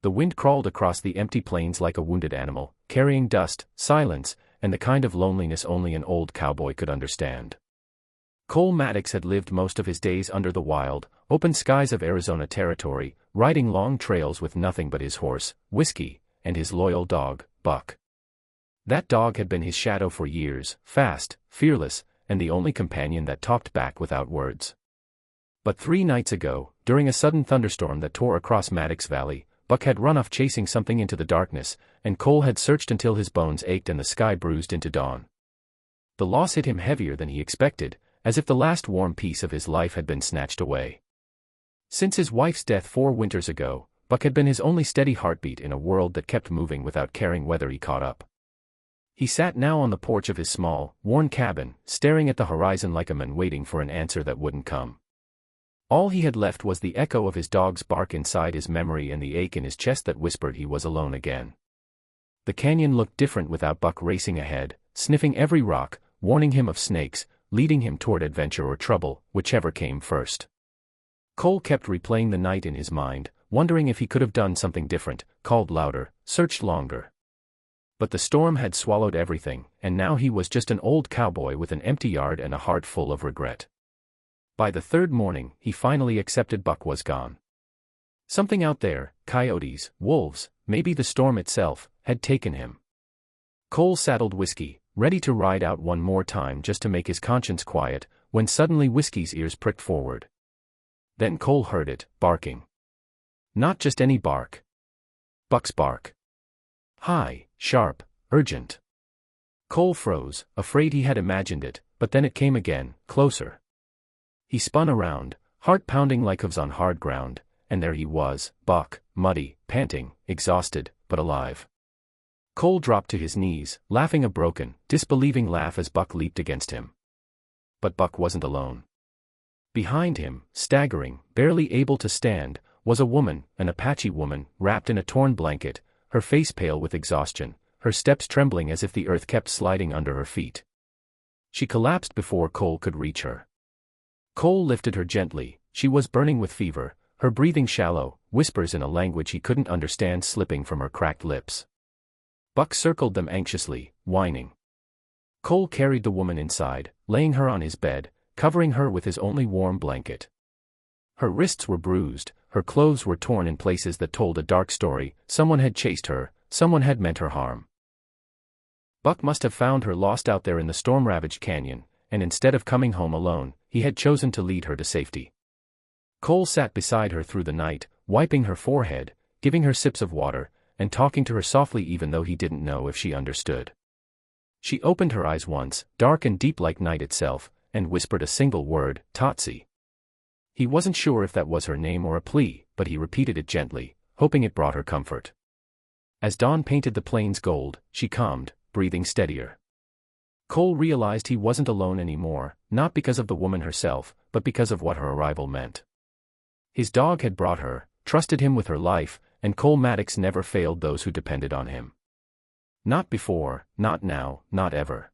The wind crawled across the empty plains like a wounded animal, carrying dust, silence, and the kind of loneliness only an old cowboy could understand. Cole Maddox had lived most of his days under the wild, open skies of Arizona Territory, riding long trails with nothing but his horse, Whiskey, and his loyal dog, Buck. That dog had been his shadow for years, fast, fearless, and the only companion that talked back without words. But 3 nights ago, during a sudden thunderstorm that tore across Maddox Valley, Buck had run off chasing something into the darkness, and Cole had searched until his bones ached and the sky bruised into dawn. The loss hit him heavier than he expected, as if the last warm piece of his life had been snatched away. Since his wife's death 4 winters ago, Buck had been his only steady heartbeat in a world that kept moving without caring whether he caught up. He sat now on the porch of his small, worn cabin, staring at the horizon like a man waiting for an answer that wouldn't come. All he had left was the echo of his dog's bark inside his memory and the ache in his chest that whispered he was alone again. The canyon looked different without Buck racing ahead, sniffing every rock, warning him of snakes, leading him toward adventure or trouble, whichever came first. Cole kept replaying the night in his mind, wondering if he could have done something different, called louder, searched longer. But the storm had swallowed everything, and now he was just an old cowboy with an empty yard and a heart full of regret. By the 3rd morning, he finally accepted Buck was gone. Something out there, coyotes, wolves, maybe the storm itself, had taken him. Cole saddled Whiskey, ready to ride out one more time just to make his conscience quiet, when suddenly Whiskey's ears pricked forward. Then Cole heard it, barking. Not just any bark. Buck's bark. High, sharp, urgent. Cole froze, afraid he had imagined it, but then it came again, closer. He spun around, heart pounding like hooves on hard ground, and there he was, Buck, muddy, panting, exhausted, but alive. Cole dropped to his knees, laughing a broken, disbelieving laugh as Buck leaped against him. But Buck wasn't alone. Behind him, staggering, barely able to stand, was a woman, an Apache woman, wrapped in a torn blanket, her face pale with exhaustion, her steps trembling as if the earth kept sliding under her feet. She collapsed before Cole could reach her. Cole lifted her gently. She was burning with fever, her breathing shallow, whispers in a language he couldn't understand slipping from her cracked lips. Buck circled them anxiously, whining. Cole carried the woman inside, laying her on his bed, covering her with his only warm blanket. Her wrists were bruised, her clothes were torn in places that told a dark story. Someone had chased her, someone had meant her harm. Buck must have found her lost out there in the storm-ravaged canyon, and instead of coming home alone, he had chosen to lead her to safety. Cole sat beside her through the night, wiping her forehead, giving her sips of water, and talking to her softly even though he didn't know if she understood. She opened her eyes once, dark and deep like night itself, and whispered a single word, Totsie. He wasn't sure if that was her name or a plea, but he repeated it gently, hoping it brought her comfort. As dawn painted the plains gold, she calmed, breathing steadier. Cole realized he wasn't alone anymore, not because of the woman herself, but because of what her arrival meant. His dog had brought her, trusted him with her life, and Cole Maddox never failed those who depended on him. Not before, not now, not ever.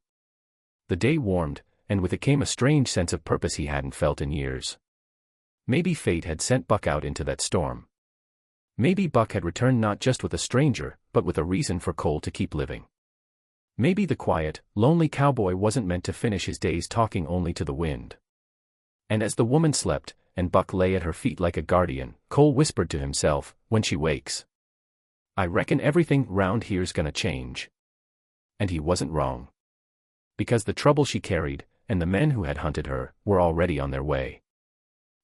The day warmed, and with it came a strange sense of purpose he hadn't felt in years. Maybe fate had sent Buck out into that storm. Maybe Buck had returned not just with a stranger, but with a reason for Cole to keep living. Maybe the quiet, lonely cowboy wasn't meant to finish his days talking only to the wind. And as the woman slept, and Buck lay at her feet like a guardian, Cole whispered to himself, when she wakes, I reckon everything round here's gonna change. And he wasn't wrong. Because the trouble she carried, and the men who had hunted her, were already on their way.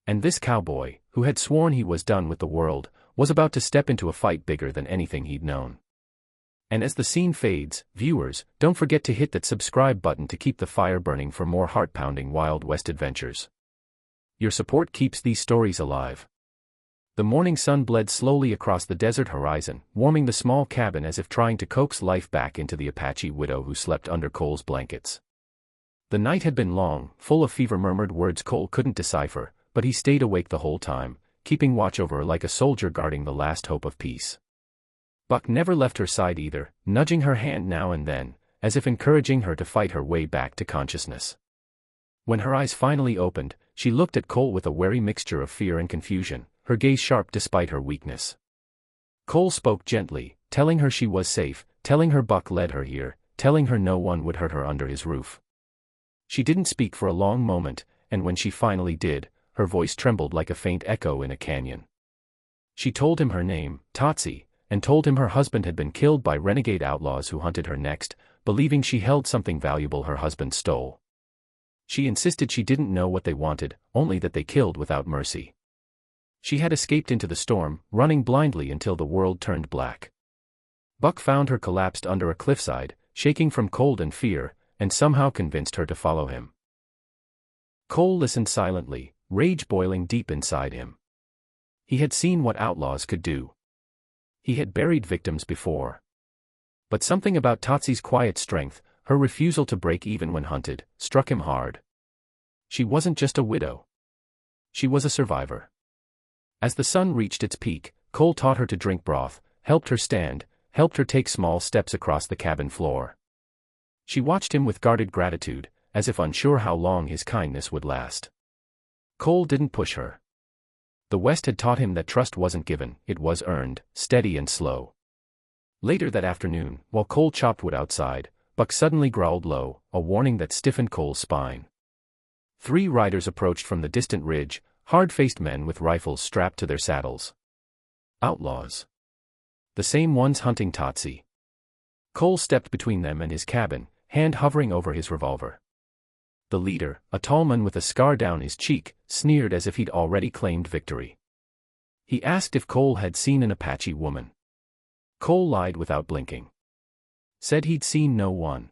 And this cowboy, who had sworn he was done with the world, was about to step into a fight bigger than anything he'd known. And as the scene fades, viewers, don't forget to hit that subscribe button to keep the fire burning for more heart-pounding Wild West adventures. Your support keeps these stories alive. The morning sun bled slowly across the desert horizon, warming the small cabin as if trying to coax life back into the Apache widow who slept under Cole's blankets. The night had been long, full of fever-murmured words Cole couldn't decipher, but he stayed awake the whole time, keeping watch over her like a soldier guarding the last hope of peace. Buck never left her side either, nudging her hand now and then, as if encouraging her to fight her way back to consciousness. When her eyes finally opened, she looked at Cole with a wary mixture of fear and confusion, her gaze sharp despite her weakness. Cole spoke gently, telling her she was safe, telling her Buck led her here, telling her no one would hurt her under his roof. She didn't speak for a long moment, and when she finally did, her voice trembled like a faint echo in a canyon. She told him her name, Totsi, and told him her husband had been killed by renegade outlaws who hunted her next, believing she held something valuable her husband stole. She insisted she didn't know what they wanted, only that they killed without mercy. She had escaped into the storm, running blindly until the world turned black. Buck found her collapsed under a cliffside, shaking from cold and fear, and somehow convinced her to follow him. Cole listened silently, rage boiling deep inside him. He had seen what outlaws could do. He had buried victims before. But something about Totsi's quiet strength, her refusal to break even when hunted, struck him hard. She wasn't just a widow. She was a survivor. As the sun reached its peak, Cole taught her to drink broth, helped her stand, helped her take small steps across the cabin floor. She watched him with guarded gratitude, as if unsure how long his kindness would last. Cole didn't push her. The West had taught him that trust wasn't given, it was earned, steady and slow. Later that afternoon, while Cole chopped wood outside, Buck suddenly growled low, a warning that stiffened Cole's spine. 3 riders approached from the distant ridge, hard-faced men with rifles strapped to their saddles. Outlaws. The same ones hunting Totsi. Cole stepped between them and his cabin, hand hovering over his revolver. The leader, a tall man with a scar down his cheek, sneered as if he'd already claimed victory. He asked if Cole had seen an Apache woman. Cole lied without blinking. Said he'd seen no one.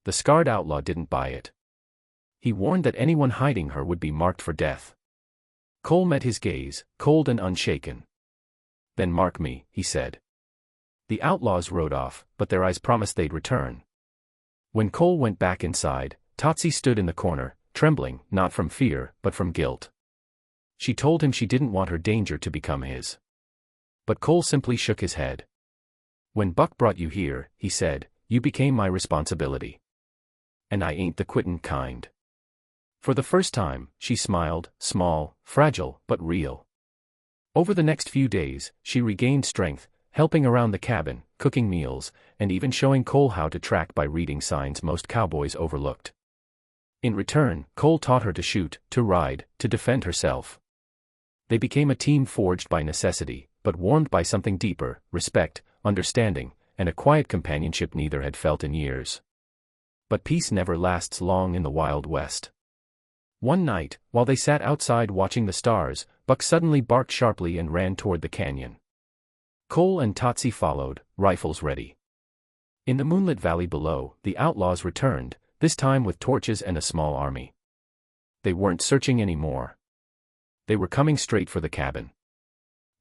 The scarred outlaw didn't buy it. He warned that anyone hiding her would be marked for death. Cole met his gaze, cold and unshaken. Then mark me, he said. The outlaws rode off, but their eyes promised they'd return. When Cole went back inside, Totsi stood in the corner, trembling, not from fear, but from guilt. She told him she didn't want her danger to become his. But Cole simply shook his head. When Buck brought you here, he said, you became my responsibility. And I ain't the quittin' kind. For the first time, she smiled, small, fragile, but real. Over the next few days, she regained strength, helping around the cabin, cooking meals, and even showing Cole how to track by reading signs most cowboys overlooked. In return, Cole taught her to shoot, to ride, to defend herself. They became a team forged by necessity, but warmed by something deeper, respect, understanding, and a quiet companionship neither had felt in years. But peace never lasts long in the Wild West. One night, while they sat outside watching the stars, Buck suddenly barked sharply and ran toward the canyon. Cole and Totsi followed, rifles ready. In the moonlit valley below, the outlaws returned, this time with torches and a small army. They weren't searching anymore. They were coming straight for the cabin.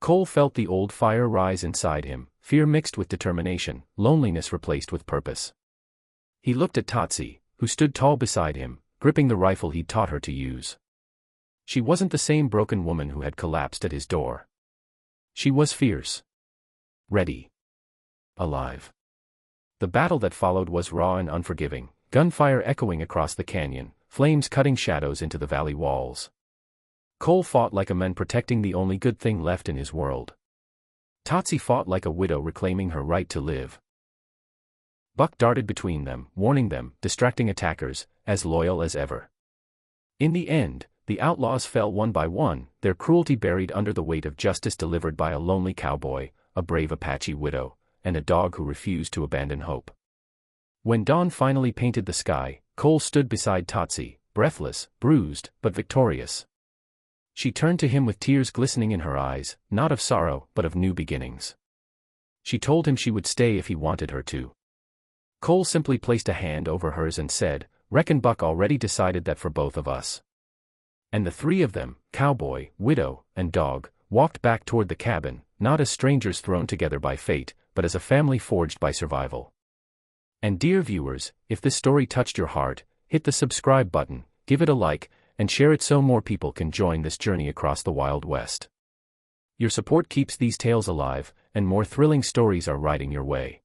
Cole felt the old fire rise inside him, fear mixed with determination, loneliness replaced with purpose. He looked at Totsi, who stood tall beside him, gripping the rifle he'd taught her to use. She wasn't the same broken woman who had collapsed at his door. She was fierce. Ready. Alive. The battle that followed was raw and unforgiving, gunfire echoing across the canyon, flames cutting shadows into the valley walls. Cole fought like a man protecting the only good thing left in his world. Totsi fought like a widow reclaiming her right to live. Buck darted between them, warning them, distracting attackers, as loyal as ever. In the end, the outlaws fell one by one, their cruelty buried under the weight of justice delivered by a lonely cowboy, a brave Apache widow, and a dog who refused to abandon hope. When dawn finally painted the sky, Cole stood beside Totsi, breathless, bruised, but victorious. She turned to him with tears glistening in her eyes, not of sorrow, but of new beginnings. She told him she would stay if he wanted her to. Cole simply placed a hand over hers and said, "Reckon Buck already decided that for both of us." And the 3 of them, cowboy, widow, and dog, walked back toward the cabin, not as strangers thrown together by fate, but as a family forged by survival. And dear viewers, if this story touched your heart, hit the subscribe button, give it a like, and share it so more people can join this journey across the Wild West. Your support keeps these tales alive, and more thrilling stories are riding your way.